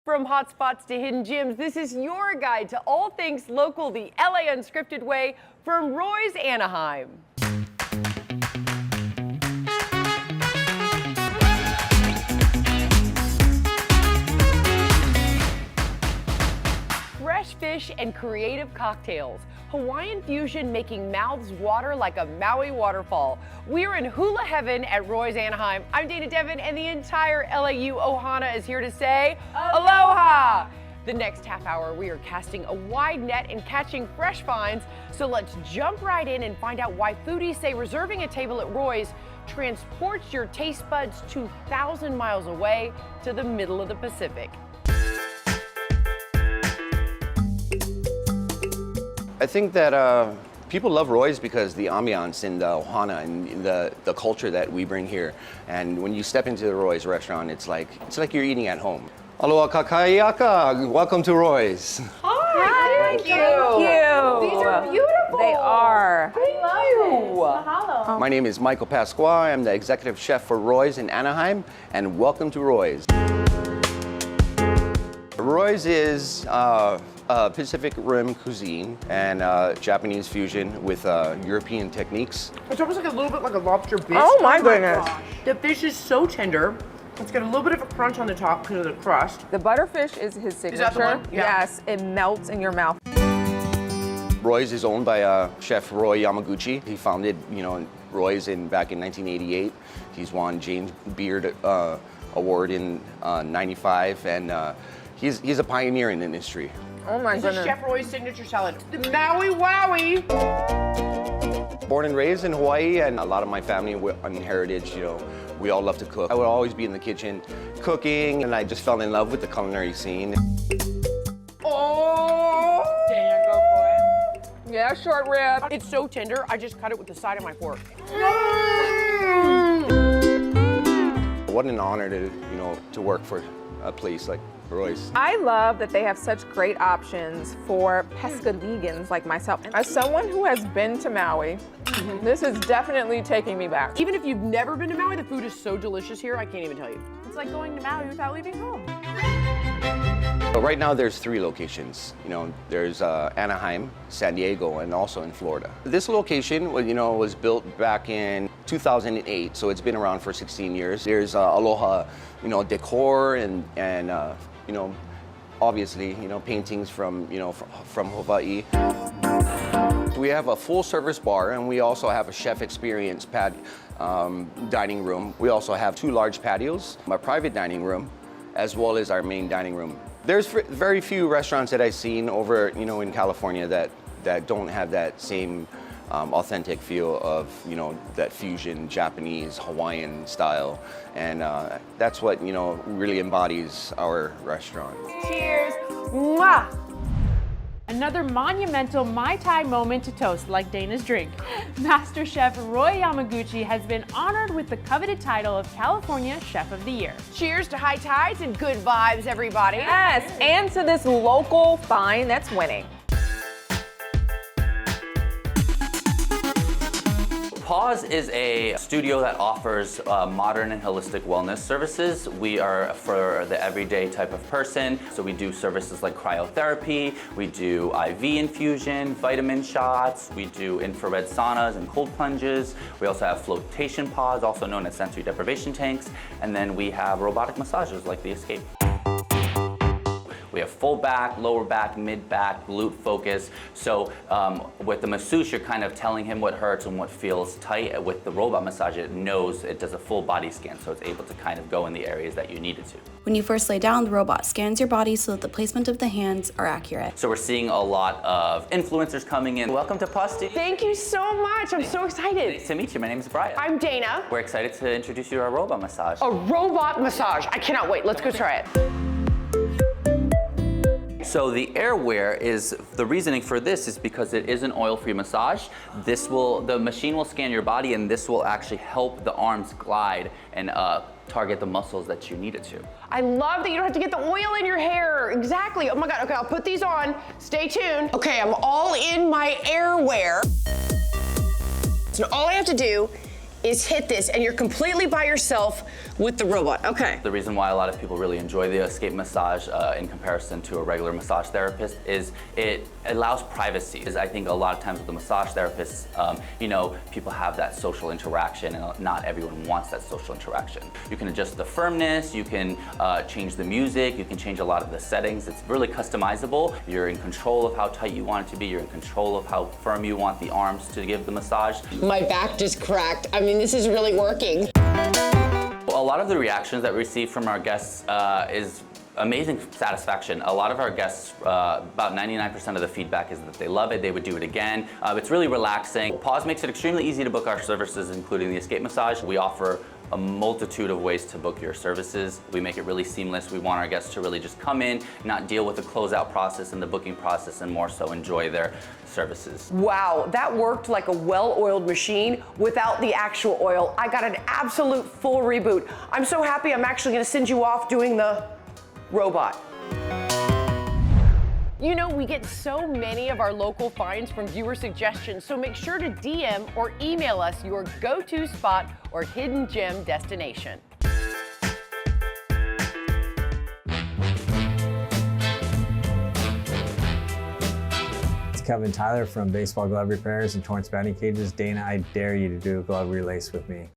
From hotspots to hidden gems, this is your guide to all things local, the LA Unscripted way from Roy's Anaheim. Fresh fish and creative cocktails. Hawaiian fusion making mouths water like a Maui waterfall. We're in hula heaven at Roy's Anaheim. I'm Dana Devin, and the entire LAU Ohana is here to say aloha. The next half hour, we are casting a wide net and catching fresh finds. So let's jump right in and find out why foodies say reserving a table at Roy's transports your taste buds 2,000 miles away to the middle of the Pacific. I think that people love Roy's because the ambiance and the ohana and the culture that we bring here. And when you step into the Roy's restaurant, it's like you're eating at home. Aloha kakaiaka, welcome to Roy's. Hi, thank you. These are beautiful. They are. Thank you. Mahalo. My name is Michael Pasqua. I'm the executive chef for Roy's in Anaheim, and welcome to Roy's. Roy's is Pacific Rim cuisine and Japanese fusion with European techniques. It's almost like a little bit like a lobster bisque. Oh my goodness. Gosh. The fish is so tender. It's got a little bit of a crunch on the top because of the crust. The butterfish is his signature. Is that the one? Yeah. Yes, it melts in your mouth. Roy's is owned by Chef Roy Yamaguchi. He founded, Roy's back in 1988. He's won James Beard Award in '95, and he's a pioneer in the industry. Oh my This goodness. is Chef Roy's signature salad. The Maui Wowie. Born and raised in Hawaii, and a lot of my family and heritage, we all love to cook. I would always be in the kitchen cooking, and I just fell in love with the culinary scene. Oh! Dan, go for it. Yeah, short rib. It's so tender, I just cut it with the side of my fork. What an honor to work for a place like Roy's. I love that they have such great options for pesca vegans like myself. As someone who has been to Maui, this is definitely taking me back. Even if you've never been to Maui, the food is so delicious here, I can't even tell you. It's like going to Maui without leaving home. But right now there's 3 locations. There's Anaheim, San Diego, and also in Florida. This location, was built back in 2008, so it's been around for 16 years. There's Aloha, decor and obviously, paintings from Hawaii. We have a full-service bar, and we also have a chef experience dining room. We also have 2 large patios, a private dining room, as well as our main dining room. There's very few restaurants that I've seen over, in California that don't have that same authentic feel of, that fusion Japanese, Hawaiian style. And that's what, really embodies our restaurant. Cheers. Mwah. Another monumental Mai Tai moment to toast like Dana's drink. Master Chef Roy Yamaguchi has been honored with the coveted title of California Chef of the Year. Cheers to high tides and good vibes, everybody. Yes, and to this local find that's winning. Pause is a studio that offers modern and holistic wellness services. We are for the everyday type of person. So we do services like cryotherapy, we do IV infusion, vitamin shots, we do infrared saunas and cold plunges. We also have flotation pods, also known as sensory deprivation tanks. And then we have robotic massages like the Escape. We have full back, lower back, mid back, glute focus. So with the masseuse, you're kind of telling him what hurts and what feels tight. With the robot massage, it does a full body scan, so it's able to kind of go in the areas that you need it to. When you first lay down, the robot scans your body so that the placement of the hands are accurate. So we're seeing a lot of influencers coming in. Welcome to Posti. Thank you so much. I'm so excited. Nice to meet you. My name is Brian. I'm Dana. We're excited to introduce you to our robot massage. A robot massage. I cannot wait. Let's go try it. So the airwear is, the reasoning for this is because it is an oil-free massage. The machine will scan your body, and this will actually help the arms glide and target the muscles that you need it to. I love that you don't have to get the oil in your hair. Exactly. Oh my God. Okay, I'll put these on. Stay tuned. Okay, I'm all in my airwear. So all I have to do is hit this, and you're completely by yourself with the robot. Okay. The reason why a lot of people really enjoy the escape massage in comparison to a regular massage therapist is it allows privacy. I think a lot of times with the massage therapists, you know, people have that social interaction, and not everyone wants that social interaction. You can adjust the firmness, you can change the music, you can change a lot of the settings. It's really customizable. You're in control of how tight you want it to be. You're in control of how firm you want the arms to give the massage. My back just cracked. I mean, this is really working. A lot of the reactions that we receive from our guests is amazing satisfaction. A lot of our guests, about 99% of the feedback is that they love it, they would do it again. It's really relaxing. Pause makes it extremely easy to book our services, including the escape massage. We offer a multitude of ways to book your services. We make it really seamless. We want our guests to really just come in, not deal with the closeout process and the booking process, and more so enjoy their services. Wow, that worked like a well-oiled machine without the actual oil. I got an absolute full reboot. I'm so happy I'm actually gonna send you off doing the robot. You know, we get so many of our local finds from viewer suggestions, so make sure to DM or email us your go-to spot or hidden gem destination. It's Kevin Tyler from Baseball Glove Repairs and Torrance Batting Cages. Dana, I dare you to do a glove relace with me.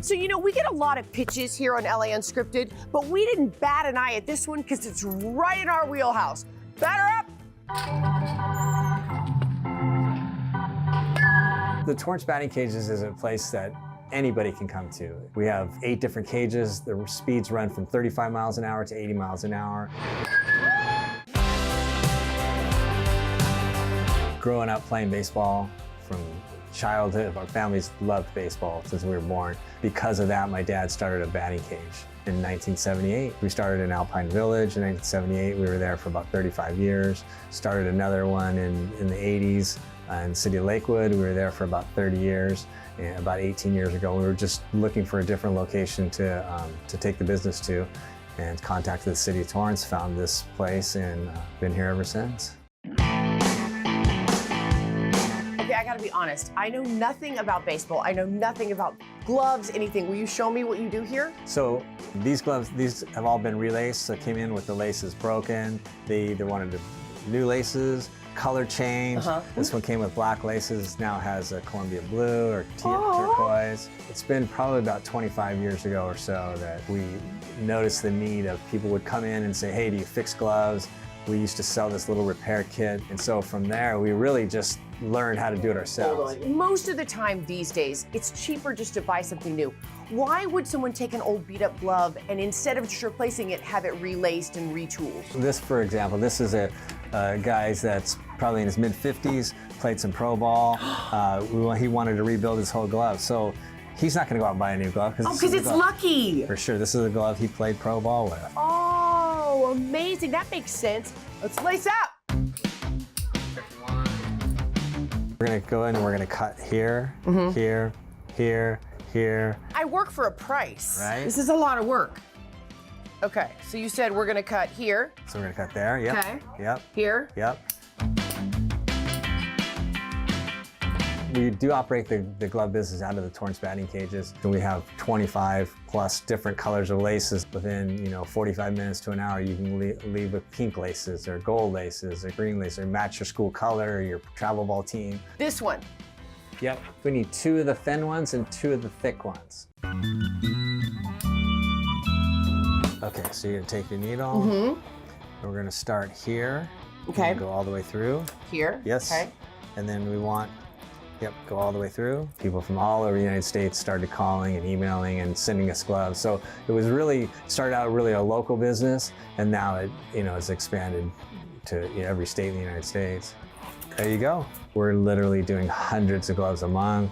So, you know, we get a lot of pitches here on LA Unscripted, but we didn't bat an eye at this one because it's right in our wheelhouse. Batter up! The Torrance Batting Cages is a place that anybody can come to. We have 8 different cages. The speeds run from 35 miles an hour to 80 miles an hour. Growing up playing baseball from childhood, our families loved baseball since we were born. Because of that, my dad started a batting cage in 1978. We started in Alpine Village in 1978. We were there for about 35 years. Started another one in the 80s in the city of Lakewood. We were there for about 30 years. And about 18 years ago, we were just looking for a different location to take the business to, and contacted the city of Torrance, found this place, and been here ever since. Okay, I gotta be honest. I know nothing about baseball. I know nothing about gloves, anything. Will you show me what you do here? So these gloves, these have all been relaced. So came in with the laces broken. They either wanted new laces, color change. This one came with black laces, now has a Columbia blue or turquoise. It's been probably about 25 years ago or so that we noticed the need of people would come in and say, hey, do you fix gloves? We used to sell this little repair kit. And so from there, we really just learned how to do it ourselves. Most of the time these days, it's cheaper just to buy something new. Why would someone take an old beat up glove and instead of just replacing it, have it relaced and retooled? This, for example, this is a guy that's probably in his mid-50s, played some pro ball. He wanted to rebuild his whole glove. So he's not gonna go out and buy a new glove. Oh, because it's lucky. For sure, this is a glove he played pro ball with. Oh, amazing, that makes sense. Let's lace up. We're gonna go in and we're gonna cut here, here, here, here. I work for a price. Right. This is a lot of work. Okay, so you said we're gonna cut here. So we're gonna cut there, yep. Okay. Yep. Here. Yep. We do operate the glove business out of the Torrance Batting Cages. And we have 25 plus different colors of laces. Within 45 minutes to an hour, you can leave with pink laces or gold laces or green laces or match your school color or your travel ball team. This one. Yep. We need 2 of the thin ones and 2 of the thick ones. Okay, so you're gonna take your needle. And we're gonna start here. Okay. And go all the way through. Here. Yes. Okay. And then we want, go all the way through. People from all over the United States started calling and emailing and sending us gloves. So it was really, started out really a local business, and now it, it's expanded to every state in the United States. There you go. We're literally doing hundreds of gloves a month,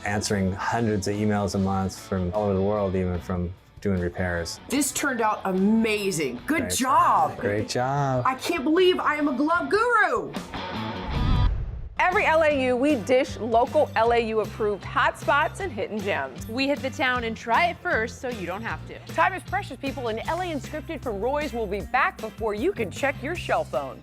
answering hundreds of emails a month from all over the world, even from doing repairs. This turned out amazing. Good job. Great job. I can't believe I am a glove guru. Every LAU, we dish local LAU approved hot spots and hidden gems. We hit the town and try it first so you don't have to. Time is precious, people, and LA Unscripted from Roy's will be back before you can check your shell phone.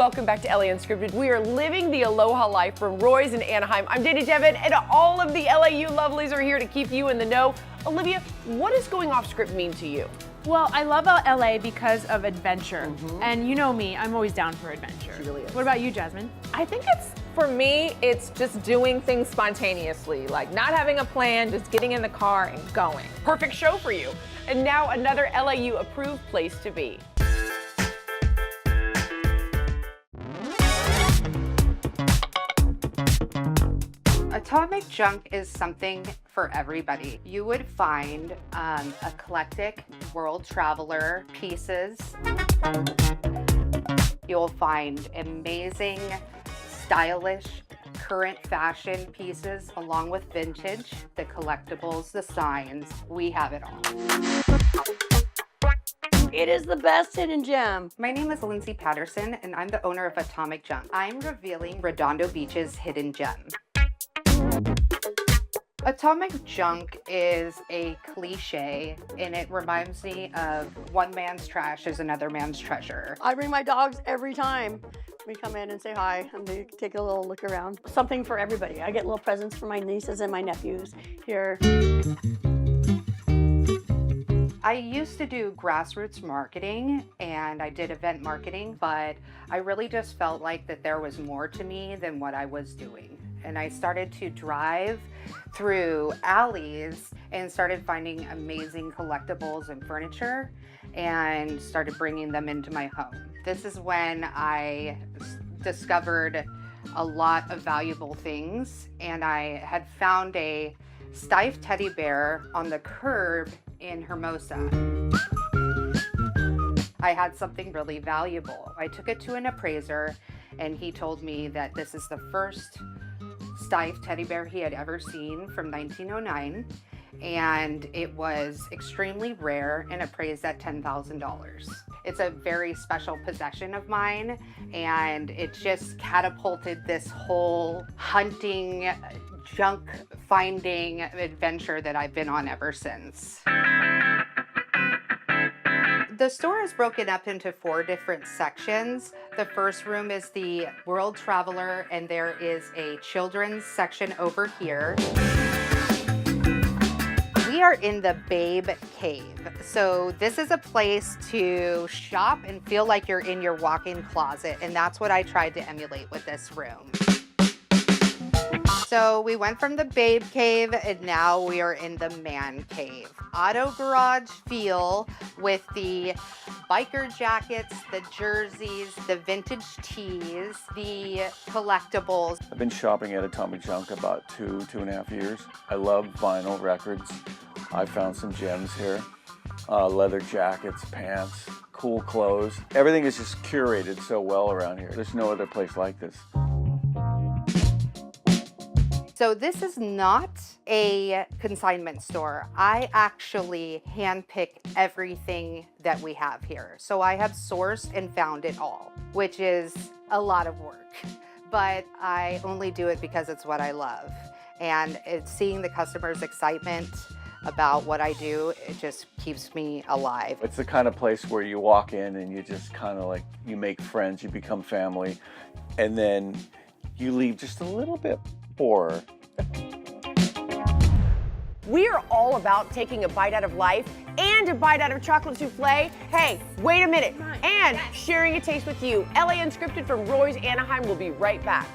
welcome back to LA Unscripted. We are living the Aloha life from Roy's in Anaheim. I'm Dana Devin, and all of the LAU lovelies are here to keep you in the know. Olivia, what does going off script mean to you? Well, I love LA because of adventure. And you know me, I'm always down for adventure. She really is. What about you, Jasmine? I think for me, it's just doing things spontaneously, like not having a plan, just getting in the car and going. Perfect show for you. And now another LAU approved place to be. Atomic junk is something for everybody. You would find eclectic world traveler pieces. You'll find amazing, stylish, current fashion pieces along with vintage, the collectibles, the signs. We have it all. It is the best hidden gem. My name is Lindsay Patterson and I'm the owner of Atomic Junk. I'm revealing Redondo Beach's hidden gem. Atomic junk is a cliche and it reminds me of one man's trash is another man's treasure. I bring my dogs every time we come in and say hi and they take a little look around. Something for everybody. I get little presents for my nieces and my nephews here. I used to do grassroots marketing and I did event marketing, but I really just felt like that there was more to me than what I was doing. And I started to drive through alleys and started finding amazing collectibles and furniture and started bringing them into my home. This is when I discovered a lot of valuable things, and I had found a Steiff teddy bear on the curb in Hermosa. I had something really valuable. I took it to an appraiser and he told me that this is the first Steiff teddy bear he had ever seen from 1909, and it was extremely rare and appraised at $10,000. It's a very special possession of mine, and it just catapulted this whole hunting, junk finding adventure that I've been on ever since. The store is broken up into 4 different sections. The first room is the World Traveler, and there is a children's section over here. We are in the Babe Cave. So this is a place to shop and feel like you're in your walk-in closet, and that's what I tried to emulate with this room. So we went from the Babe Cave and now we are in the Man Cave. Auto garage feel with the biker jackets, the jerseys, the vintage tees, the collectibles. I've been shopping at Atomic Junk about 2.5 years. I love vinyl records. I found some gems here. Leather jackets, pants, cool clothes. Everything is just curated so well around here. There's no other place like this. So this is not a consignment store. I actually handpick everything that we have here. So I have sourced and found it all, which is a lot of work, but I only do it because it's what I love. And it's seeing the customers' excitement about what I do, it just keeps me alive. It's the kind of place where you walk in and you just kind of like, you make friends, you become family, and then you leave just a little bit poorer. We are all about taking a bite out of life and a bite out of chocolate souffle. Hey, wait a minute. And sharing a taste with you. LA Unscripted from Roy's Anaheim will be right back.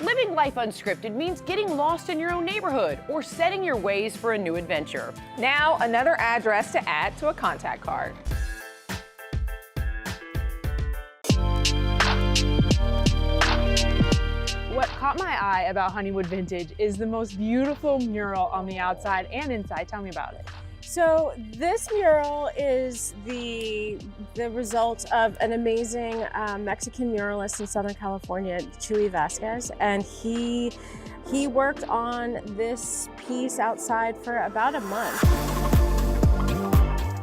Living life unscripted means getting lost in your own neighborhood or setting your ways for a new adventure. Now, another address to add to a contact card. What caught my eye about Honeywood Vintage is the most beautiful mural on the outside and inside. Tell me about it. So this mural is the result of an amazing Mexican muralist in Southern California, Chuy Vasquez, and he worked on this piece outside for about a month.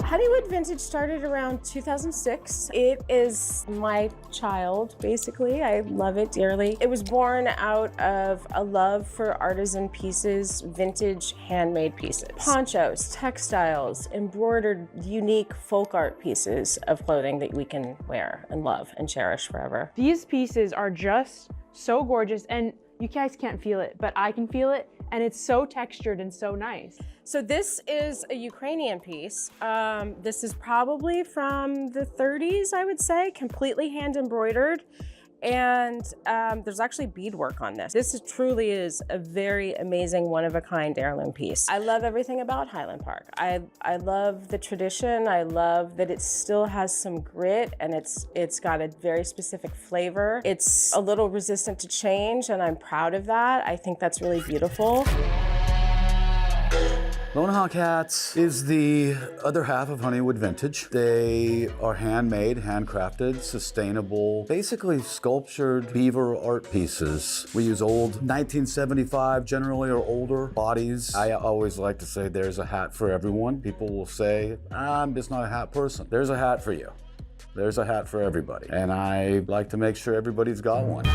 Honeywood Vintage started around 2006. It is my child, basically. I love it dearly. It was born out of a love for artisan pieces, vintage handmade pieces. Ponchos, textiles, embroidered, unique folk art pieces of clothing that we can wear and love and cherish forever. These pieces are just so gorgeous, and you guys can't feel it, but I can feel it, and it's so textured and so nice. So this is a Ukrainian piece. This is probably from the 30s, I would say, completely hand embroidered. And there's actually beadwork on this. This truly is a very amazing, one-of-a-kind heirloom piece. I love everything about Highland Park. I love the tradition. I love that it still has some grit, and it's got a very specific flavor. It's a little resistant to change, and I'm proud of that. I think that's really beautiful. Lone Hawk hats is the other half of Honeywood Vintage. They are handmade, handcrafted, sustainable, basically sculptured beaver art pieces. We use old 1975, generally, or older bodies. I always like to say there's a hat for everyone. People will say, I'm just not a hat person. There's a hat for you. There's a hat for everybody. And I like to make sure everybody's got one.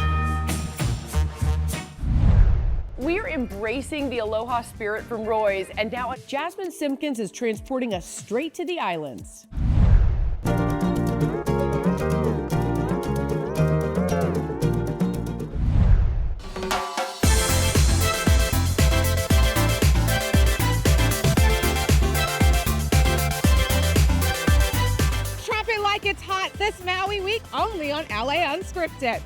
We're embracing the Aloha spirit from Roy's, and now Jasmine Simpkins is transporting us straight to the islands. Shop it like it's hot this Maui week, only on LA Unscripted.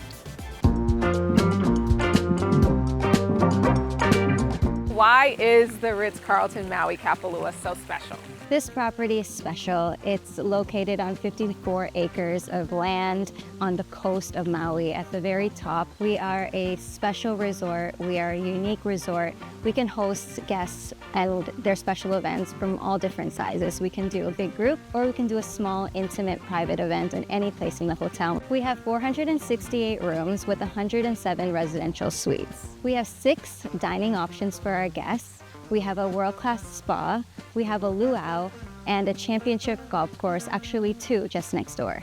Why is the Ritz-Carlton Maui Kapalua so special? This property is special. It's located on 54 acres of land on the coast of Maui at the very top. We are a special resort. We are a unique resort. We can host guests and their special events from all different sizes. We can do a big group, or we can do a small, intimate, private event in any place in the hotel. We have 468 rooms with 107 residential suites. We have 6 dining options for our guests. We have a world-class spa, we have a luau, and a championship golf course, actually 2 just next door.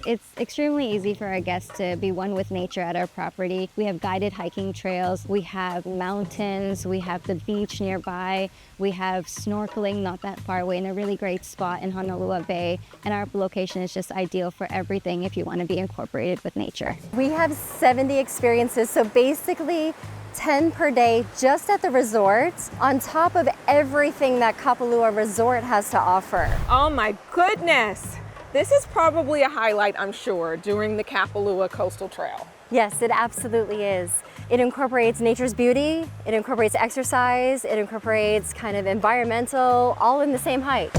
It's extremely easy for our guests to be one with nature at our property. We have guided hiking trails, we have mountains, we have the beach nearby, we have snorkeling not that far away in a really great spot in Honolulu Bay, and our location is just ideal for everything if you want to be incorporated with nature. We have 70 experiences, so basically 10 per day just at the resort, on top of everything that Kapalua Resort has to offer. Oh my goodness! This is probably a highlight, I'm sure, during the Kapalua Coastal Trail. Yes, it absolutely is. It incorporates nature's beauty, it incorporates exercise, it incorporates kind of environmental, all in the same height.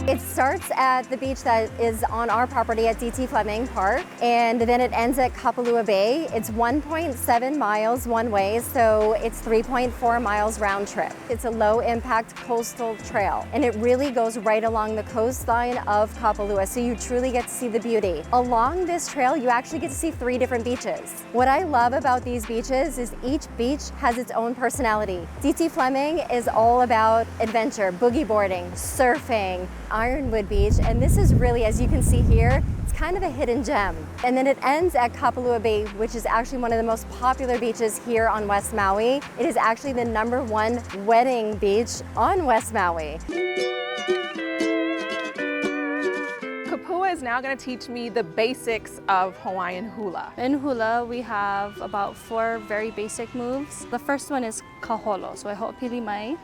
It starts at the beach that is on our property at DT Fleming Park, and then it ends at Kapalua Bay. It's 1.7 miles one way, so it's 3.4 miles round trip. It's a low impact coastal trail, and it really goes right along the coastline of Kapalua, so you truly get to see the beauty. Along this trail, you actually get to see 3 different beaches. What I love about these beaches is each beach has its own personality. DT Fleming is all about adventure, boogie boarding, surfing, Ironwood Beach, and this is really, as you can see here, it's kind of a hidden gem. And then it ends at Kapalua Bay, which is actually one of the most popular beaches here on West Maui. It is actually the #1 wedding beach on West Maui. Kapua is now going to teach me the basics of Hawaiian hula. In hula, we have about 4 very basic moves. The first one is kaholo, so I ho'opili mai.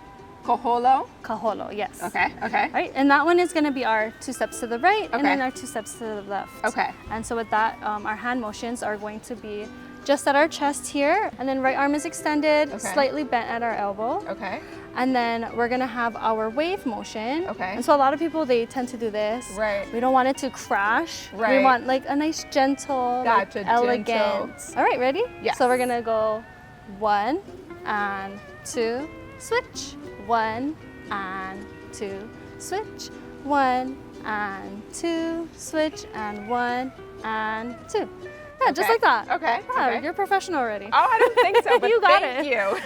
Kaholo? Kaholo, yes. Okay, okay. Right, and that one is going to be our 2 steps to the right, and then our 2 steps to the left. Okay. And so with that, our hand motions are going to be just at our chest here, and then right arm is extended, slightly bent at our elbow. Okay. And then we're gonna have our wave motion. Okay. And so a lot of people, they tend to do this. Right. We don't want it to crash. Right. We want like a nice gentle, Gotcha, like, elegant. gentle. All right, ready? Yes. So we're gonna go 1 and 2, switch. 1 and 2, switch. 1 and 2, switch, and 1 and 2. Yeah, just like that. Okay. Yeah, okay. you're professional already. Oh, I didn't think so, but You got thank it. you.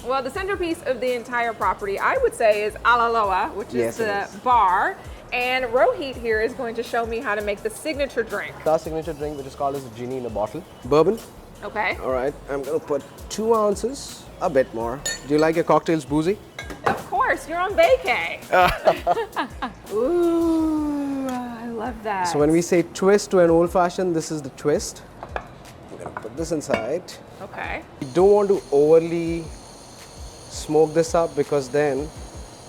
Well, the centerpiece of the entire property, I would say, is Alaloa, which Yes, is it the is. bar. And Rohit here is going to show me how to make the signature drink. Our signature drink, which is called as Genie in a bottle. Bourbon. Okay. All right, I'm gonna put 2 ounces, a bit more. Do you like your cocktails boozy? Of course, you're on vacay. Ooh, I love that. So when we say twist to an old fashioned, this is the twist. I'm gonna put this inside. Okay. You don't want to overly smoke this up because then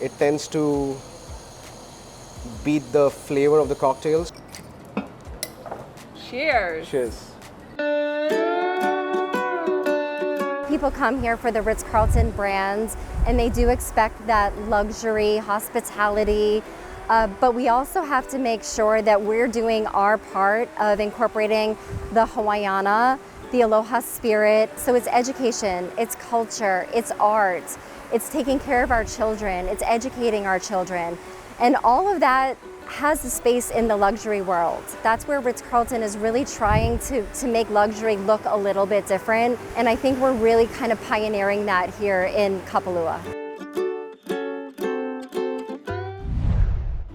it tends to beat the flavor of the cocktails. Cheers. Cheers. People come here for the Ritz-Carlton brand, and they do expect that luxury, hospitality, but we also have to make sure that we're doing our part of incorporating the Hawaiiana, the aloha spirit. So it's education, it's culture, it's art, it's taking care of our children, it's educating our children. And all of that has a space in the luxury world. That's where Ritz-Carlton is really trying to make luxury look a little bit different. And I think we're really kind of pioneering that here in Kapalua.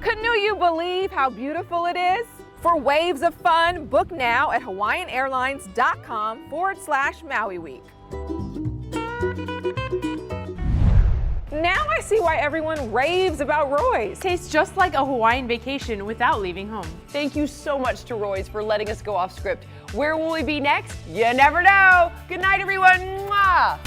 Couldn't you believe how beautiful it is? For waves of fun, book now at hawaiianairlines.com/Maui Week. Now I see why everyone raves about Roy's. Tastes just like a Hawaiian vacation without leaving home. Thank you so much to Roy's for letting us go off script. Where will we be next? You never know. Good night, everyone. Mwah!